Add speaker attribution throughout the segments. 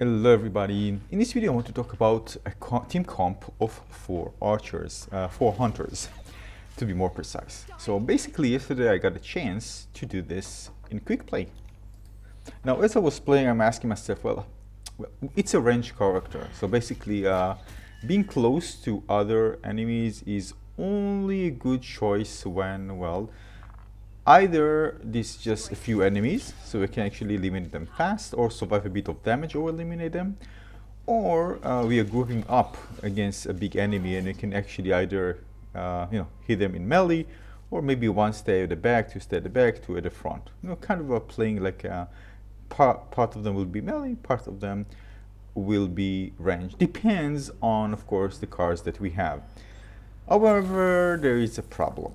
Speaker 1: Hello everybody. In this video I want to talk about a team comp of 4 hunters to be more precise. So basically yesterday I got a chance to do this in quick play. Now as I was playing I'm asking myself, well it's a ranged character, so basically being close to other enemies is only a good choice when, well, either this just a few enemies, so we can actually eliminate them fast or survive a bit of damage or eliminate them, or we are grouping up against a big enemy and we can actually either hit them in melee, or maybe one stay at the back, two stay at the back, two at the front. Kind of playing like part of them will be melee, part of them will be ranged. Depends on, of course, the cards that we have. However, there is a problem.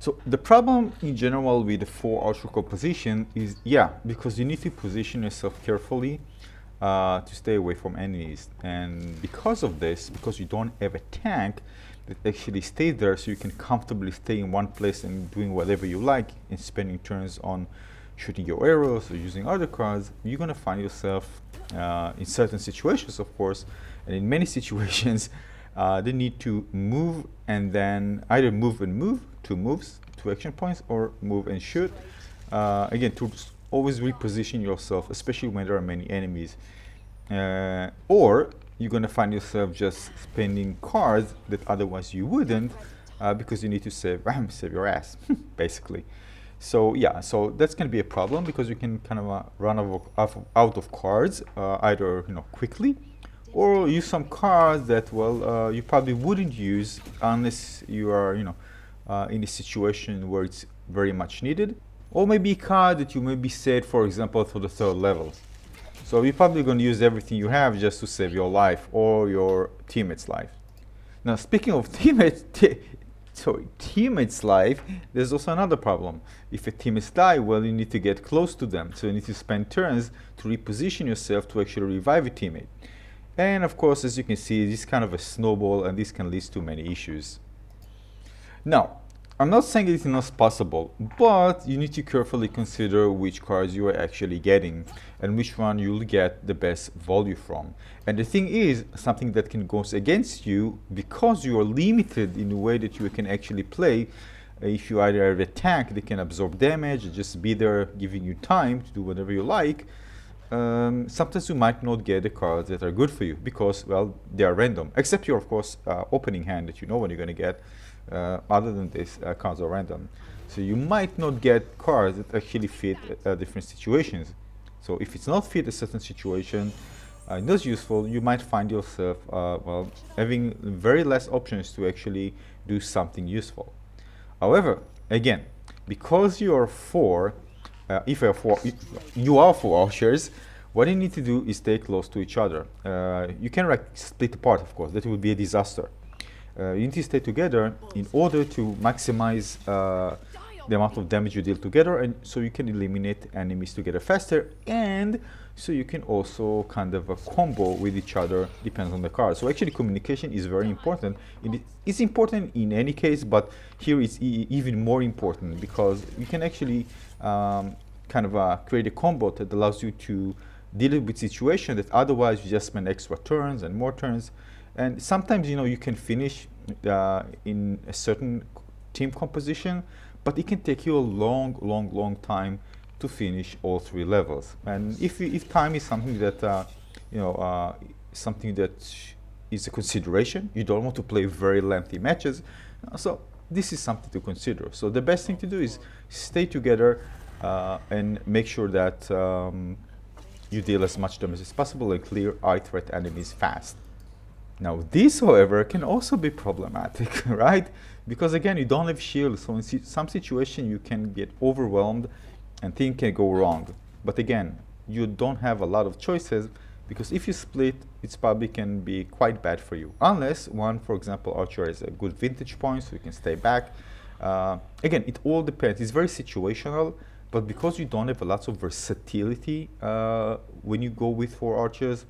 Speaker 1: So the problem in general with the 4 archer composition is, because you need to position yourself carefully to stay away from enemies. And because of this, because you don't have a tank that actually stays there, so you can comfortably stay in one place and doing whatever you like and spending turns on shooting your arrows or using other cards, you're going to find yourself in certain situations, of course, and in many situations, they need to move and then either move and move, 2 moves, 2 action points, or move and shoot. Again, to always reposition yourself, especially when there are many enemies. Or you're going to find yourself just spending cards that otherwise you wouldn't because you need to save your ass, basically. So so that's going to be a problem because you can kind of run out of cards either quickly, or use some cards that, well, you probably wouldn't use unless you are in a situation where it's very much needed, or maybe a card that you maybe set, for example, for the 3rd level. So you're probably going to use everything you have just to save your life or your teammate's life. Now, speaking of teammate's life, there's also another problem. If a teammate die, well, you need to get close to them, so you need to spend turns to reposition yourself to actually revive a teammate. And of course, as you can see, this is kind of a snowball, and this can lead to many issues. Now, I'm not saying it's not possible, but you need to carefully consider which cards you are actually getting and which one you'll get the best value from. And the thing is, something that can go against you because you are limited in the way that you can actually play. If you either have a tank that can absorb damage and just be there giving you time to do whatever you like, sometimes you might not get the cards that are good for you because, well, they are random, except your, of course, opening hand that you know when you're going to get. Other than this, cards are random. So you might not get cards that actually fit different situations. So if it's not fit a certain situation, not useful, you might find yourself, well, having very less options to actually do something useful. However, again, because you are 4, if you are 4 archers, what you need to do is stay close to each other. You can split apart, of course. That would be a disaster. You need to stay together in order to maximize the amount of damage you deal together, and so you can eliminate enemies together faster, and so you can also kind of combo with each other, depends on the card. So actually communication is very important. It's important in any case, but here it's even more important because you can actually create a combo that allows you to deal with situations that otherwise you just spend extra turns and more turns. And sometimes, you can finish in a certain team composition, but it can take you a long time to finish all 3 levels. And if time is something that, something that is a consideration, you don't want to play very lengthy matches, so this is something to consider. So the best thing to do is stay together and make sure that you deal as much damage as possible and clear high threat enemies fast. Now this, however, can also be problematic, right? Because again, you don't have shields, so in some situation you can get overwhelmed and things can go wrong. But again, you don't have a lot of choices because if you split, it probably can be quite bad for you. Unless one, for example, archer has a good vintage point, so you can stay back. Again, it all depends. It's very situational, but because you don't have a lot of versatility when you go with 4 archers,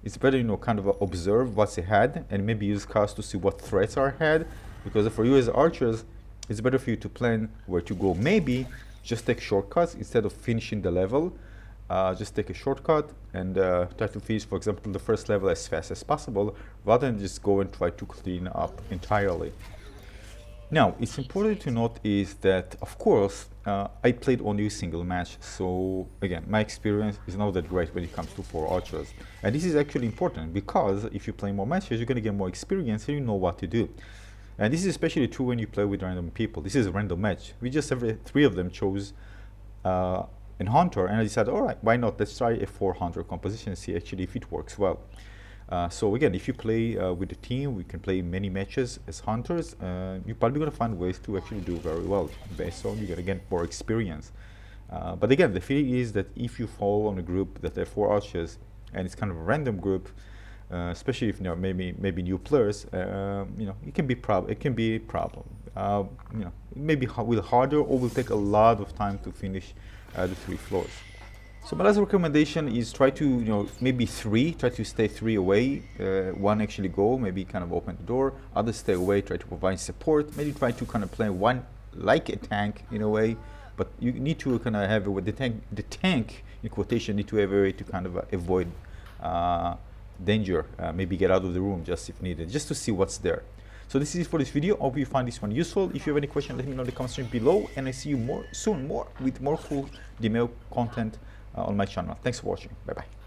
Speaker 1: it's better, kind of observe what's ahead and maybe use cards to see what threats are ahead. Because for you as archers, it's better for you to plan where to go. Maybe just take shortcuts instead of finishing the level just take a shortcut and try to finish, for example, the first level as fast as possible, rather than just go and try to clean up entirely. Now, it's important to note is that, of course, I played only a single match, so again, my experience is not that great when it comes to 4 archers. And this is actually important, because if you play more matches, you're going to get more experience and you know what to do. And this is especially true when you play with random people. This is a random match. We just, 3 of them chose in Hunter, and I decided, all right, why not? Let's try a 4 Hunter composition and see actually if it works well. So again, if you play with a team, we can play many matches as Hunters. You're probably going to find ways to actually do very well. Based on, you're going to get more experience. But again, the feeling is that if you fall on a group that are 4 archers, and it's kind of a random group, especially if maybe new players, it can be a problem. It may be will harder, or will take a lot of time to finish the 3 floors. So my last recommendation is try to, maybe 3, try to stay 3 away. 1 actually go, maybe kind of open the door. Others stay away, try to provide support. Maybe try to kind of play 1 like a tank in a way, but you need to kind of have with the tank in quotation, need to have a way to kind of avoid danger. Maybe get out of the room just if needed, just to see what's there. So this is it for this video. Hope you find this one useful. If you have any questions, let me know in the comment section below, and I see you soon with more cool Demeo content on my channel. Thanks for watching. Bye bye.